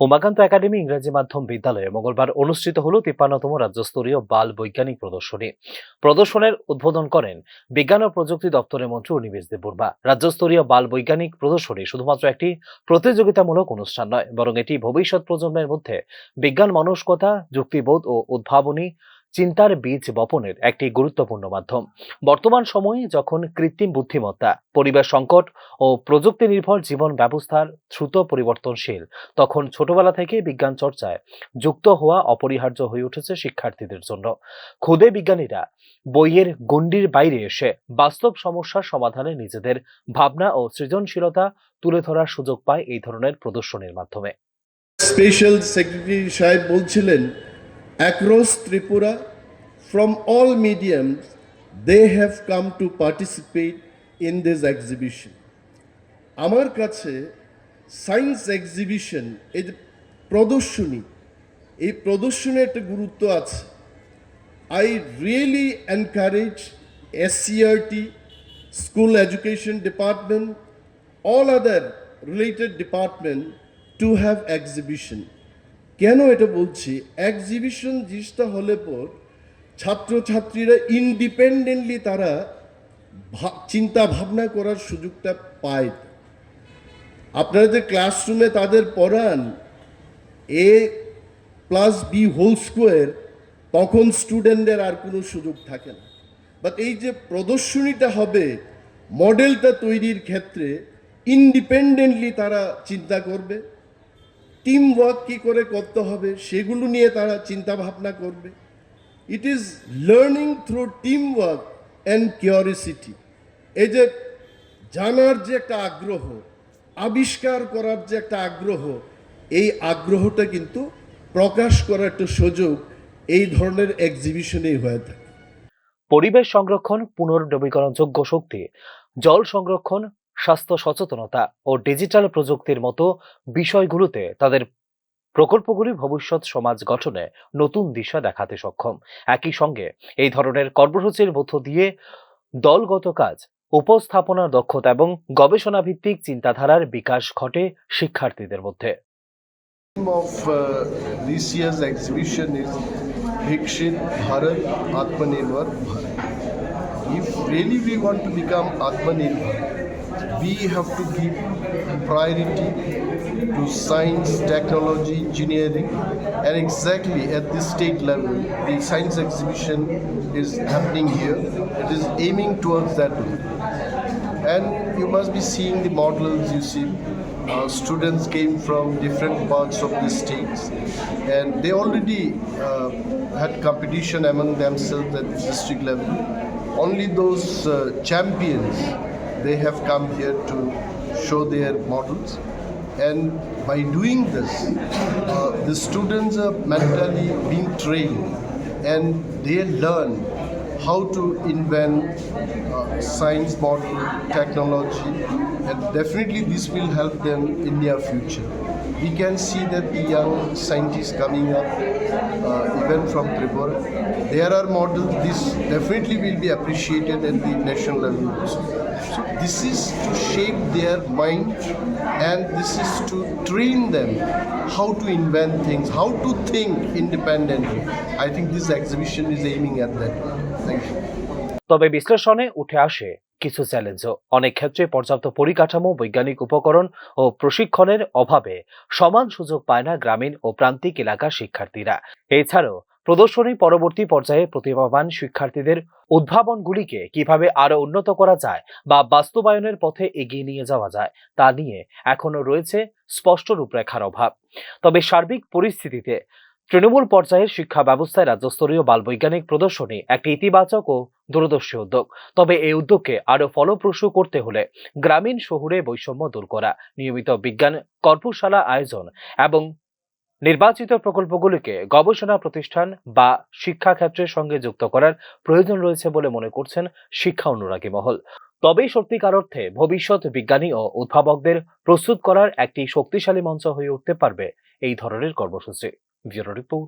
Umakanta academy ইংরেজি মাধ্যম বিদ্যালয়ে মঙ্গলবার অনুষ্ঠিত হলো 53তম রাজ্যস্তরীয় বাল বৈজ্ঞানিক প্রদর্শনী। প্রদর্শনের উদ্বোধন করেন বিজ্ঞান ও প্রযুক্তি দপ্তরের মন্ত্রী অনিমেষ দেববর্মা। রাজ্যস্তরীয় বাল বৈজ্ঞানিক প্রদর্শনী শুধুমাত্র একটি প্রতিযোগিতামূলক অনুষ্ঠান নয়, বরং এটি ভবিষ্যৎ প্রজন্মের মধ্যে বিজ্ঞান মনস্কতা, যুক্তিবোধ ও উদ্ভাবনী চিন্তার বীজ বপনের একটি গুরুত্বপূর্ণ মাধ্যম। বর্তমান সময়ে যখন কৃত্রিম বুদ্ধিমত্তা, পরিবেশ সংকট ও প্রযুক্তি নির্ভর জীবন ব্যবস্থার দ্রুত পরিবর্তনশীল, তখন ছোটবেলা থেকে বিজ্ঞান চর্চায় যুক্ত হওয়া অপরিহার্য হয়ে উঠেছে শিক্ষার্থীদের জন্য। খুদে বিজ্ঞানীরা বইয়ের গণ্ডির বাইরে এসে বাস্তব সমস্যার সমাধানে নিজেদের ভাবনা ও সৃজনশীলতা তুলে ধরার সুযোগ পায় এই ধরনের প্রদর্শনীর মাধ্যমে। স্পেশাল সেক্রেটারি সাহেব বলছিলেন, across Tripura from all mediums they have come to participate in this exhibition. আমার কাছে সায়েন্স এক্সিবিশন, এই যে প্রদর্শনী, এই প্রদর্শনের একটা গুরুত্ব আছে। I really encourage SCRT, school education department, all other related department to have exhibition. কেন এটা বলছি? এক্সিবিশন জিনিসটা হলে পর ছাত্রছাত্রীরা ইন্ডিপেন্ডেন্টলি তারা চিন্তা ভাবনা করার সুযোগটা পায়। আপনারা যে ক্লাসরুমে তাদের পড়ান a+b² তখন স্টুডেন্টদের আর কোনো সুযোগ থাকে না। বাট এই যে প্রদর্শনীটা হবে, মডেলটা তৈরির ক্ষেত্রে ইন্ডিপেন্ডেন্টলি তারা চিন্তা করবে, টিম ওয়ার্ক কী করে করতে হবে সেগুলো নিয়ে তারা চিন্তা ভাবনা করবে। It is learning through team work and curiosity. এই যে জানার যে একটা আগ্রহ, আবিষ্কার করার যে একটা আগ্রহ, এই আগ্রহটা কিন্তু প্রকাশ করার একটা সুযোগ এই ধরনের এক্সিবিশনেই হয়ে থাকে। পরিবেশ সংরক্ষণ, পুনর্নবীকরণযোগ্য শক্তি, জল সংরক্ষণ, স্বাস্থ্য সচেতনতা ও ডিজিটাল প্রযুক্তির মতো বিষয়গুলোতে তাদের প্রকল্পগুলি ভবিষ্যৎ সমাজ গঠনে নতুন দিশা দেখাতে সক্ষম। একই সঙ্গে এই ধরনের কর্মসূচির মধ্য দিয়ে দলগত কাজ, উপস্থাপনার দক্ষতা এবং গবেষণা ভিত্তিক চিন্তাধারার বিকাশ ঘটে শিক্ষার্থীদের মধ্যে। Of this year's exhibition is Vikshit Bharat Atmanirbhar Bharat. If really we want to become Atmanirbhar, we have to give priority to science, technology, engineering, and exactly at this state level, the science exhibition is happening here. It is aiming towards that way. And you must be seeing the models. You see students came from different parts of the states, and they already had competition among themselves at the district level. Only those champions, they have come here to show their models. And by doing this, the students are mentally being trained, and they learn how to invent science model, technology, and definitely this will help them in their future. We can see that the young scientists coming up, even from Tripura, there are models. This definitely will be appreciated at the national level also. So this is to shape their mind, and this is to train them how to invent things, how to think independently. I think this exhibition is aiming at that. Thank you. তবে বিশ্লেষণে উঠে আসে কিছু চ্যালেঞ্জও। অনেক ক্ষেত্রে পর্যাপ্ত পরিকাঠামো, বৈজ্ঞানিক উপকরণ ও প্রশিক্ষণের অভাবে সমান সুযোগ পায় না গ্রামীণ ও প্রান্তিক এলাকার শিক্ষার্থীরা। এছাড়াও প্রদর্শনী পরবর্তী পর্যায়ে প্রতিভাবান শিক্ষার্থীদের উদ্ভাবনগুলিকে কিভাবে আরো উন্নত করা যায় বা বাস্তবায়নের পথে এগিয়ে নিয়ে যাওয়া যায় তা নিয়ে এখনো রয়েছে স্পষ্ট রূপরেখার অভাব। তবে সার্বিক পরিস্থিতিতে তৃণমূল পর্যায়ের শিক্ষা ব্যবস্থায় রাজ্যস্তরীয় বাল বৈজ্ঞানিক প্রদর্শনী একটি ইতিবাচক ও দূরদর্শী উদ্যোগ। তবে এই উদ্যোগকে আরো ফলপ্রসূ করতে হলে গ্রামীণ শহুরে বৈষম্য দূর করা, নিয়মিত বিজ্ঞান কর্মশালা আয়োজন এবং নির্বাচিত প্রকল্পগুলিকে গবেষণা প্রতিষ্ঠান বা শিক্ষা ক্ষেত্রের সঙ্গে যুক্ত করার প্রয়োজন রয়েছে বলে মনে করছেন শিক্ষা অনুরাগী মহল। তবেই সত্যিকার অর্থে ভবিষ্যৎ বিজ্ঞানী ও উদ্ভাবকদের প্রস্তুত করার একটি শক্তিশালী মঞ্চ হয়ে উঠতে পারবে এই ধরনের কর্মসূচি। Bureau report.